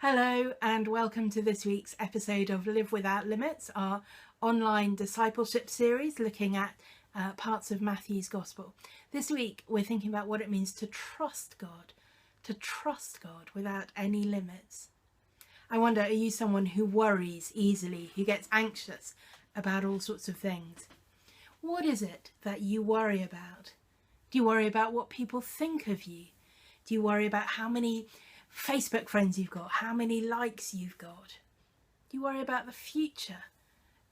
Hello and welcome to this week's episode of Live Without Limits, our online discipleship series looking at parts of Matthew's Gospel. This week we're thinking about what it means to trust God without any limits. I wonder, are you someone who worries easily, who gets anxious about all sorts of things? What is it that you worry about? Do you worry about what people think of you? Do you worry about how many Facebook friends you've got, how many likes you've got? Do you worry about the future?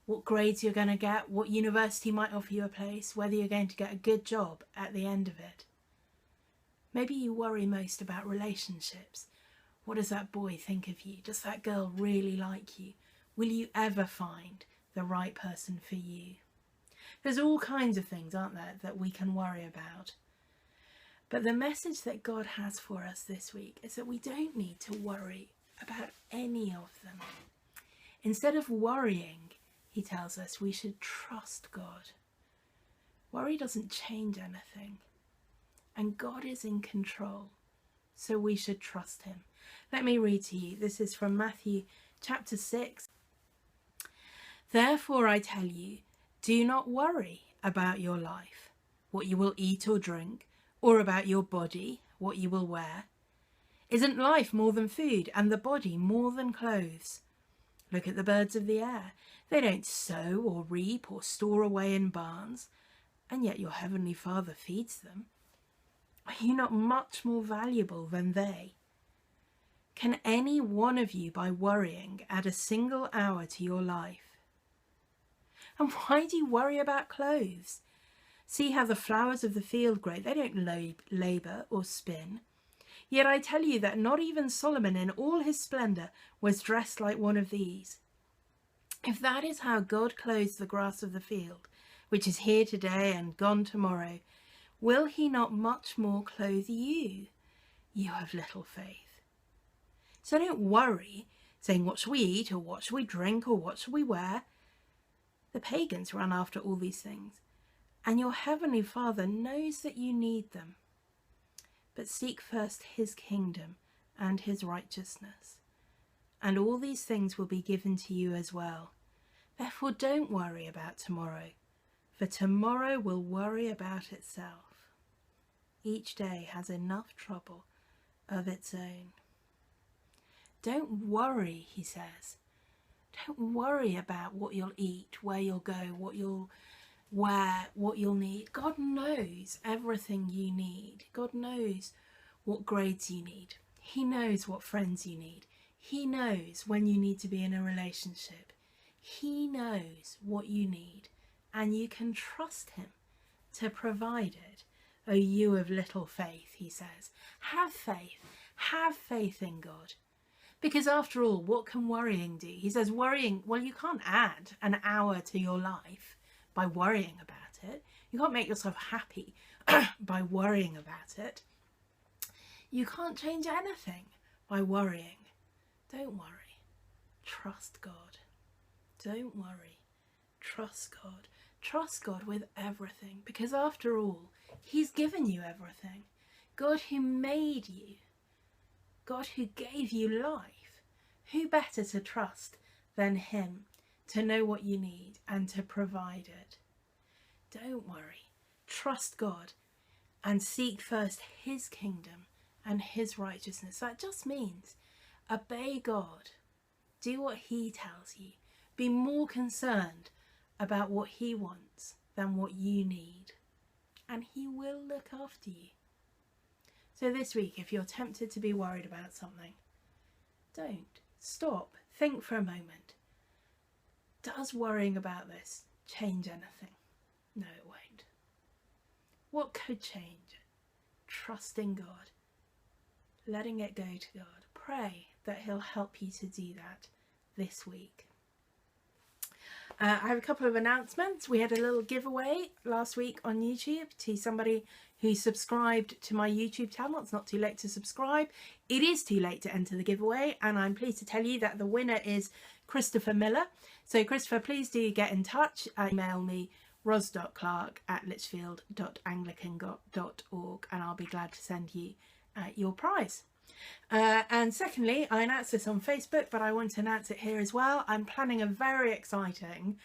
What grades you're going to get, what university might offer you a place, whether you're going to get a good job at the end of it? Maybe you worry most about relationships. What does that boy think of you? Does that girl really like you? Will you ever find the right person for you? There's all kinds of things, aren't there, that we can worry about. But the message that God has for us this week is that we don't need to worry about any of them. Instead of worrying, he tells us we should trust God. Worry doesn't change anything, and God is in control, so we should trust him. Let me read to you. This is from Matthew chapter 6. Therefore I tell you, do not worry about your life, what you will eat or drink, or about your body, what you will wear. Isn't life more than food, and the body more than clothes? Look at the birds of the air. They don't sow or reap or store away in barns, and yet your heavenly Father feeds them. Are you not much more valuable than they? Can any one of you, by worrying, add a single hour to your life? And why do you worry about clothes? See how the flowers of the field grow. They don't labour or spin. Yet I tell you that not even Solomon in all his splendour was dressed like one of these. If that is how God clothes the grass of the field, which is here today and gone tomorrow, will he not much more clothe you, you of little faith? So don't worry, saying what shall we eat, or what shall we drink, or what shall we wear? The pagans run after all these things, and your heavenly Father knows that you need them. But seek first his kingdom and his righteousness, and all these things will be given to you as well. Therefore don't worry about tomorrow, for tomorrow will worry about itself. Each day has enough trouble of its own. Don't worry, he says. Don't worry about what you'll eat, where you'll go, what you'll wear, what you'll need. God knows everything you need. God knows what grades you need. He knows what friends you need. He knows when you need to be in a relationship. He knows what you need, and you can trust him to provide it. O you of little faith, he says. Have faith. Have faith in God. Because after all, what can worrying do? He says worrying, well, you can't add an hour to your life by worrying about it. You can't make yourself happy by worrying about it. You can't change anything by worrying. Don't worry. Trust God. Don't worry. Trust God. Trust God with everything, because after all, he's given you everything. God who made you, God who gave you life, who better to trust than him to know what you need and to provide it? Don't worry. Trust God and seek first his kingdom and his righteousness. That just means obey God. Do what he tells you. Be more concerned about what he wants than what you need, and he will look after you. So this week, if you're tempted to be worried about something, don't. Stop. Think for a moment. Does worrying about this change anything? No, it won't. What could change it? Trusting God. Letting it go to God. Pray that he'll help you to do that this week. I have a couple of announcements. We had a little giveaway last week on YouTube to somebody who subscribed to my YouTube channel. It's not too late to subscribe. It is too late to enter the giveaway, and I'm pleased to tell you that the winner is Christopher Miller. So Christopher, please do get in touch. Email me ros.clark@lichfield.anglican.org and I'll be glad to send you your prize. And secondly, I announced this on Facebook, but I want to announce it here as well. I'm planning a very exciting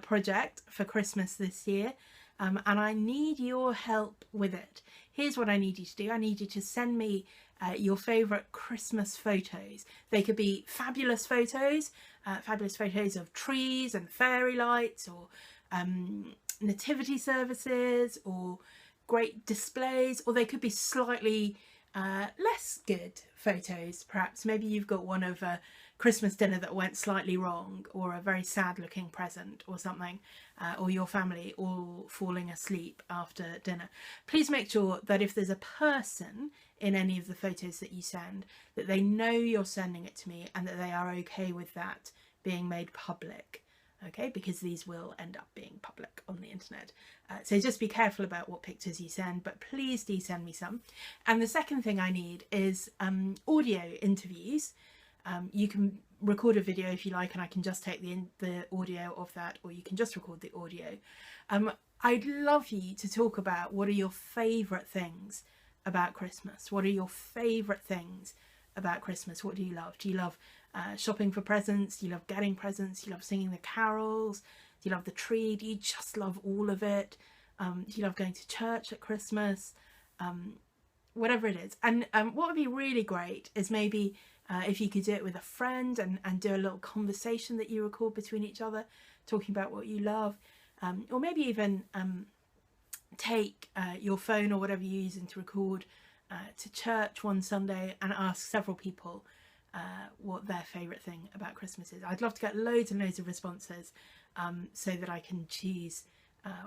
project for Christmas this year, and I need your help with it. Here's what I need you to do. I need you to send me your favourite Christmas photos. They could be fabulous photos of trees and fairy lights, or nativity services, or great displays, or they could be slightly less good photos. Perhaps maybe you've got one of a Christmas dinner that went slightly wrong, or a very sad looking present or something, or your family all falling asleep after dinner. Please make sure that if there's a person in any of the photos that you send, that they know you're sending it to me and that they are okay with that being made public. Okay, because these will end up being public on the internet. So just be careful about what pictures you send, but please do send me some. And the second thing I need is audio interviews. You can record a video if you like, and I can just take the audio of that, or you can just record the audio. I'd love you to talk about what are your favourite things about Christmas. What are your favourite things about Christmas? What do you love? Do you love shopping for presents? Do you love getting presents? Do you love singing the carols? Do you love the tree? Do you just love all of it? Do you love going to church at Christmas? Whatever it is. And what would be really great is maybe if you could do it with a friend, and do a little conversation that you record between each other, talking about what you love, or maybe even take your phone or whatever you're using to record to church one Sunday and ask several people what their favourite thing about Christmas is. I'd love to get loads and loads of responses, so that I can choose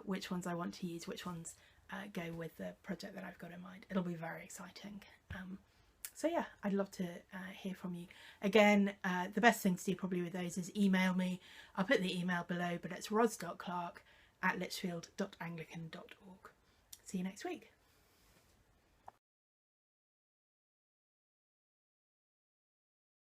which ones I want to use, which ones go with the project that I've got in mind. It'll be very exciting. So yeah, I'd love to hear from you. Again, the best thing to do probably with those is email me. I'll put the email below, but it's ros.clark@lichfield.anglican.org. See you next week.